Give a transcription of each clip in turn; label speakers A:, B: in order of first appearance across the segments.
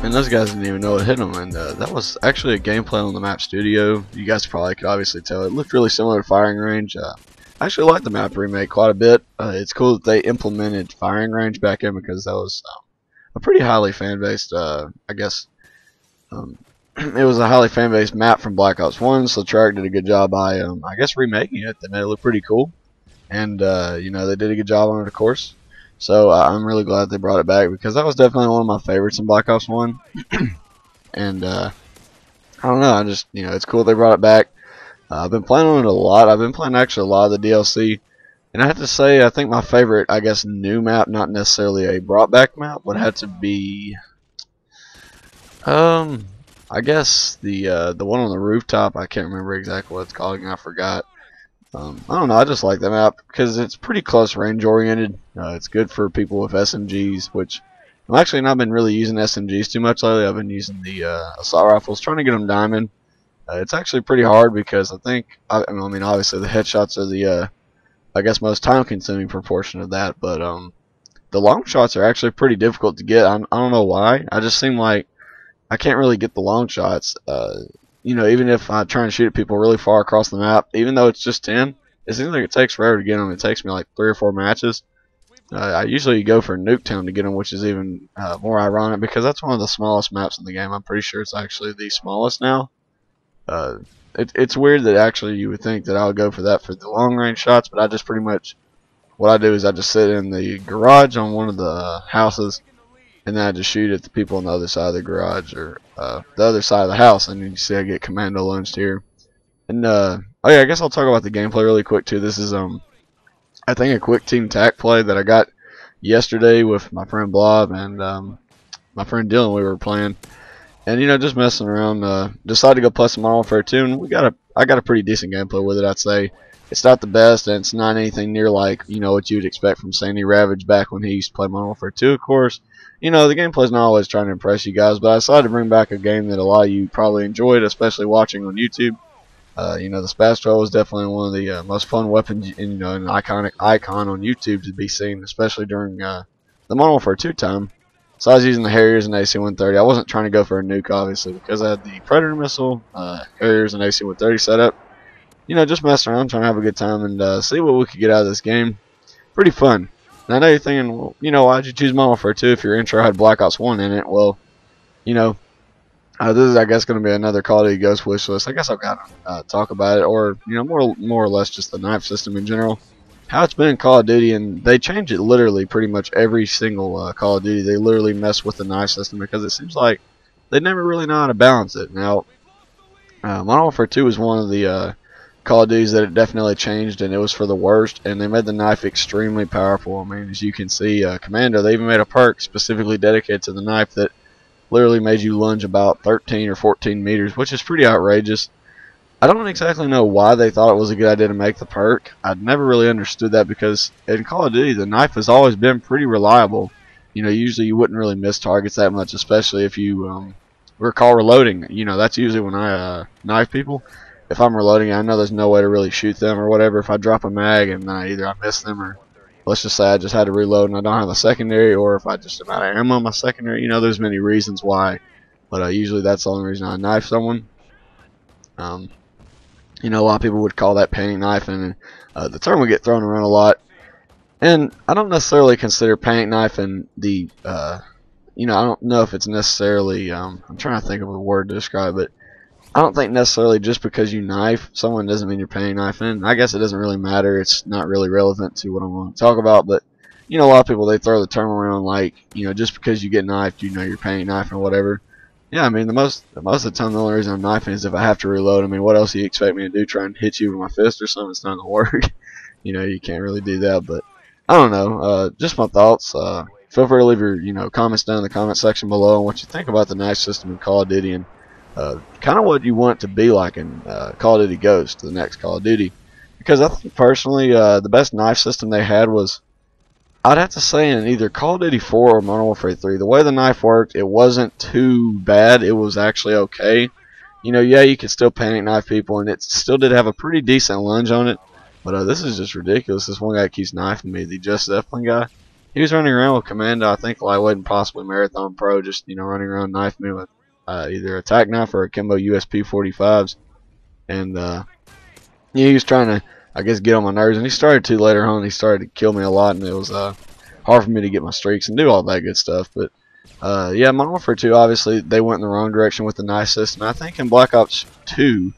A: and those guys didn't even know what hit them. And that was actually a gameplay on the map studio. You guys probably could obviously tell it looked really similar to firing range. I actually like the map remake quite a bit. It's cool that they implemented firing range back in, because that was a pretty highly fan-based, I guess. It was a highly fan-based map from Black Ops 1, so Treyarch did a good job by, I guess, remaking it. They made it look pretty cool, and you know, they did a good job on it, of course. So I'm really glad they brought it back, because that was definitely one of my favorites in Black Ops 1. And I don't know, I just, you know, it's cool they brought it back. I've been playing on it a lot. I've been playing actually a lot of the DLC. And I have to say, I think my favorite, I guess, new map, not necessarily a brought back map, would have to be, I guess the one on the rooftop. I can't remember exactly what it's called, and I forgot. I don't know, I just like that map because it's pretty close range oriented. It's good for people with SMGs, which I'm actually not been really using SMGs too much lately. I've been using the assault rifles, trying to get them diamond. It's actually pretty hard because I mean, obviously the headshots are the, I guess, most time-consuming proportion of that, but the long shots are actually pretty difficult to get. I don't know why. I just seem like I can't really get the long shots. You know, even if I try and shoot at people really far across the map, even though it's just 10, it seems like it takes forever to get them. It takes me like 3 or 4 matches. I usually go for Nuketown to get them, which is even more ironic because that's one of the smallest maps in the game. I'm pretty sure it's actually the smallest now. It's weird that actually you would think that I would go for that for the long range shots, but I just pretty much, what I do is I just sit in the garage on one of the houses, and then I just shoot at the people on the other side of the garage, or the other side of the house, and you see I get commando lunged here. And oh yeah, I guess I'll talk about the gameplay really quick too. This is I think a quick team tac play that I got yesterday with my friend Blob and my friend Dylan. We were playing, and you know, just messing around. Decided to go play some Modern Warfare 2, and I got a pretty decent gameplay with it. I'd say it's not the best, and it's not anything near like, you know, what you'd expect from Sandy Ravage back when he used to play Modern Warfare 2. Of course, you know, the gameplay's not always trying to impress you guys, but I decided to bring back a game that a lot of you probably enjoyed, especially watching on YouTube. You know, the Spaz 12 was definitely one of the most fun weapons, and you know, an iconic icon on YouTube to be seen, especially during the Modern Warfare 2 time. So I was using the Harriers and AC-130. I wasn't trying to go for a nuke, obviously, because I had the Predator missile, Harriers and AC-130 set up. You know, just messing around, trying to have a good time, and see what we could get out of this game. Pretty fun. And I know you're thinking, well, you know, why'd you choose Modern Warfare 2 if your intro had Black Ops 1 in it? Well, you know, this is, I guess, going to be another Call of Duty Ghost wishlist. I guess I've got to talk about it, or, you know, more or less just the knife system in general. How it's been in Call of Duty, and they change it literally pretty much every single Call of Duty. They literally mess with the knife system because it seems like they never really know how to balance it. Now, Modern Warfare 2 was one of the Call of Duties that it definitely changed, and it was for the worst, and they made the knife extremely powerful. I mean, as you can see, Commando, they even made a perk specifically dedicated to the knife that literally made you lunge about 13 or 14 meters, which is pretty outrageous. I don't exactly know why they thought it was a good idea to make the perk. I'd never really understood that, because in Call of Duty, the knife has always been pretty reliable. You know, usually you wouldn't really miss targets that much, especially if you recall reloading. You know, that's usually when I knife people. If I'm reloading, I know there's no way to really shoot them or whatever. If I drop a mag and either I miss them, or let's just say I just had to reload and I don't have a secondary, or if I just am out of ammo on my secondary, you know, there's many reasons why. But usually that's the only reason I knife someone. You know, a lot of people would call that painting knife, and the term would get thrown around a lot. And I don't necessarily consider painting knife and the, you know, I don't know if it's necessarily, I'm trying to think of a word to describe it. I don't think necessarily just because you knife someone doesn't mean you're painting knife. And I guess it doesn't really matter. It's not really relevant to what I'm going to talk about. But, you know, a lot of people, they throw the term around like, you know, just because you get knifed, you know, you're painting knife or whatever. Yeah, I mean, most of the time, the only reason I'm knifing is if I have to reload. I mean, what else do you expect me to do? Try and hit you with my fist or something? It's not going to work. You know, you can't really do that. But I don't know. Just my thoughts. Feel free to leave your, you know, comments down in the comment section below on what you think about the knife system in Call of Duty, and kind of what you want it to be like in Call of Duty Ghost, the next Call of Duty. Because I think personally, the best knife system they had was, I'd have to say, in either Call of Duty 4 or Modern Warfare 3. The way the knife worked, it wasn't too bad. It was actually okay. You know, yeah, you could still panic knife people, and it still did have a pretty decent lunge on it. But this is just ridiculous. This one guy keeps knifing me, the Just Zeppelin guy. he was running around with Commando, I think lightweight and possibly Marathon Pro, just running around knife me with either a tack knife or a Kimbo USP 45s, and yeah, he was trying to, I guess, get on my nerves, and he started to later on. He started to kill me a lot, and it was hard for me to get my streaks and do all that good stuff. But yeah, Modern Warfare 2, obviously, they went in the wrong direction with the knife system. I think in Black Ops 2,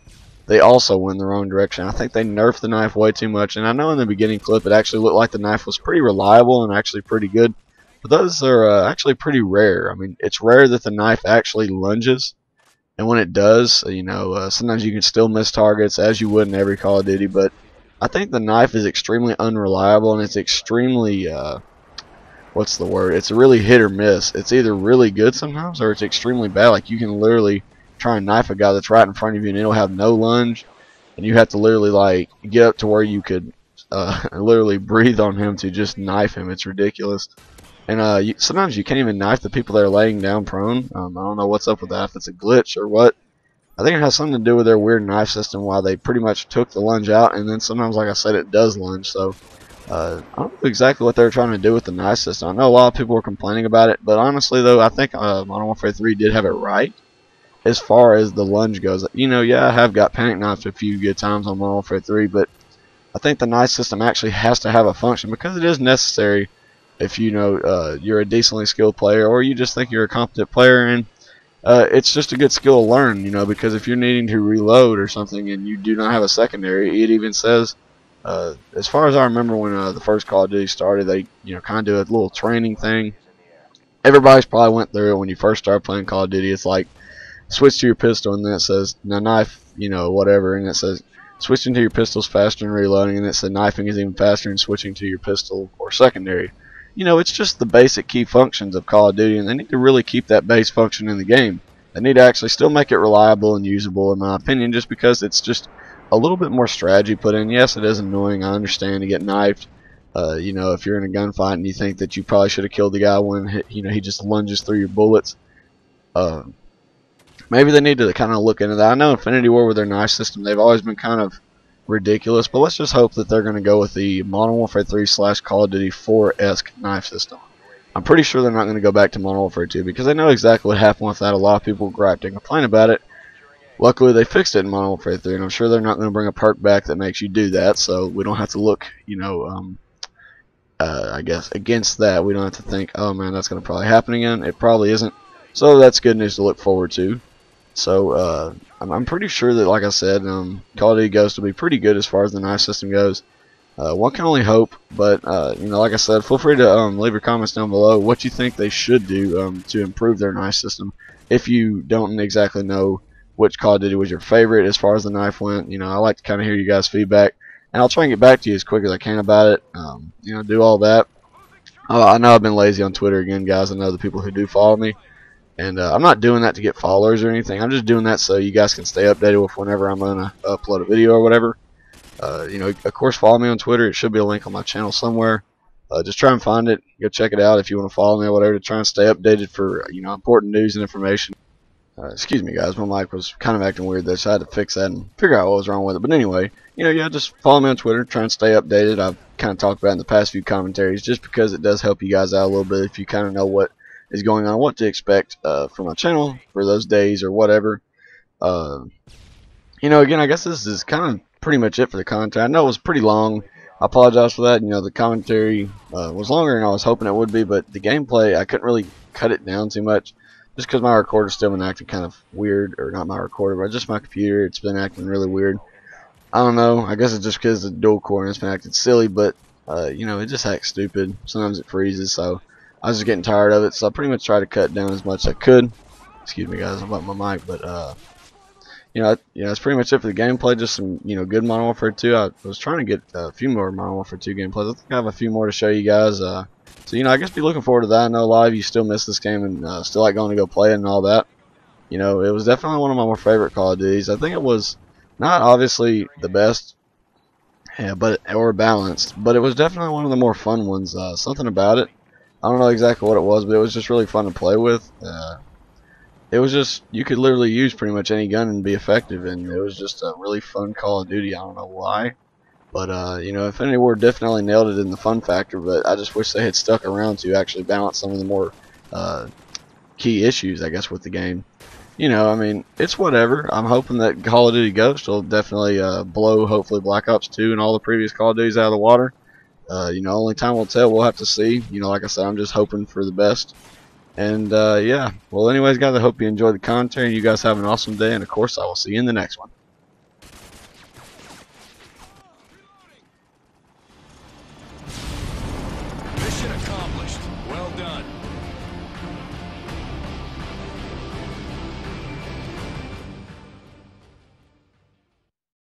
A: they also went in the wrong direction. I think they nerfed the knife way too much, and I know in the beginning clip it actually looked like the knife was pretty reliable and actually pretty good, but those are actually pretty rare. I mean, it's rare that the knife actually lunges, and when it does, sometimes you can still miss targets as you would in every Call of Duty, but I think the knife is extremely unreliable, and it's extremely, what's the word? It's really hit or miss. It's either really good sometimes or it's extremely bad. Like, you can literally try and knife a guy that's right in front of you and it'll have no lunge, and you have to literally like get up to where you could literally breathe on him to just knife him. It's ridiculous. And sometimes you can't even knife the people that are laying down prone. I don't know what's up with that, if it's a glitch or what. I think it has something to do with their weird knife system, while they pretty much took the lunge out, and then sometimes, like I said, it does lunge. So I don't know exactly what they were trying to do with the knife system. I know a lot of people were complaining about it, but honestly, though, I think Modern Warfare 3 did have it right as far as the lunge goes. Yeah, I have got panic knifed a few good times on Modern Warfare 3, but I think the knife system actually has to have a function, because it is necessary if you're a decently skilled player, or you just think you're a competent player, and it's just a good skill to learn, because if you're needing to reload or something and you do not have a secondary, it even says, as far as I remember when the first Call of Duty started, they kind of do a little training thing. Everybody's probably went through it when you first start playing Call of Duty. It's like, switch to your pistol, and then it says, now knife, whatever, and it says, switching to your pistol is faster than reloading, and it said knifing is even faster than switching to your pistol or secondary. It's just the basic key functions of Call of Duty, and they need to really keep that base function in the game. They need to actually still make it reliable and usable, in my opinion, just because it's just a little bit more strategy put in. Yes, it is annoying, I understand, to get knifed. If you're in a gunfight and you think that you probably should have killed the guy when he just lunges through your bullets. Maybe they need to kind of look into that. I know Infinity War with their knife system, they've always been kind of ridiculous, but let's just hope that they're going to go with the Modern Warfare 3 / Call of Duty 4-esque knife system. I'm pretty sure they're not going to go back to Modern Warfare 2, because they know exactly what happened with that. A lot of people griped and complained about it. Luckily, they fixed it in Modern Warfare 3, and I'm sure they're not going to bring a perk back that makes you do that, so we don't have to look, I guess, against that. We don't have to think, oh man, that's going to probably happen again. It probably isn't. So that's good news to look forward to. So I'm pretty sure that, like I said, Call of Duty Ghosts will be pretty good as far as the knife system goes. One can only hope, but like I said, feel free to leave your comments down below what you think they should do to improve their knife system. If you don't exactly know which Call of Duty was your favorite as far as the knife went, I like to kind of hear you guys' feedback, and I'll try and get back to you as quick as I can about it. Do all that. I know I've been lazy on Twitter again, guys. I know the people who do follow me. And I'm not doing that to get followers or anything. I'm just doing that so you guys can stay updated with whenever I'm going to upload a video or whatever. Of course, follow me on Twitter. It should be a link on my channel somewhere. Just try and find it. Go check it out if you want to follow me or whatever, to try and stay updated for important news and information. Excuse me, guys. My mic was kind of acting weird there, so I had to fix that and figure out what was wrong with it. But anyway, just follow me on Twitter. Try and stay updated. I've kind of talked about it in the past few commentaries, just because it does help you guys out a little bit if you kind of know what is going on, what to expect from my channel for those days or whatever. Again, I guess this is kind of pretty much it for the content. I know it was pretty long. I apologize for that. The commentary was longer than I was hoping it would be, but the gameplay, I couldn't really cut it down too much, just because my recorder's still been acting kind of weird. Or not my recorder, but just my computer. It's been acting really weird. I don't know. I guess it's just because the dual core and it's been acting silly, but it just acts stupid. Sometimes it freezes, so I was just getting tired of it, so I pretty much tried to cut down as much as I could. Excuse me, guys, about my mic, but that's pretty much it for the gameplay. Just some good Modern Warfare 2. I was trying to get a few more Modern Warfare 2 gameplays. I think I have a few more to show you guys. So I guess be looking forward to that. I know a lot of you still miss this game and still like going to go play it and all that. It was definitely one of my more favorite Call of Duties. I think it was not obviously the best, or balanced, but it was definitely one of the more fun ones. Something about it, I don't know exactly what it was, but it was just really fun to play with. It was just, you could literally use pretty much any gun and be effective, and it was just a really fun Call of Duty. I don't know why. But you know, Infinity Ward definitely nailed it in the fun factor, but I just wish they had stuck around to actually balance some of the more key issues, I guess, with the game. You know, I mean, it's whatever. I'm hoping that Call of Duty Ghost will definitely blow, hopefully, Black Ops 2 and all the previous Call of Duties out of the water. You know, only time will tell. We'll have to see. You know, like I said, I'm just hoping for the best. And yeah, well, anyways, guys, I hope you enjoyed the content. You guys have an awesome day, and of course, I will see you in the next one.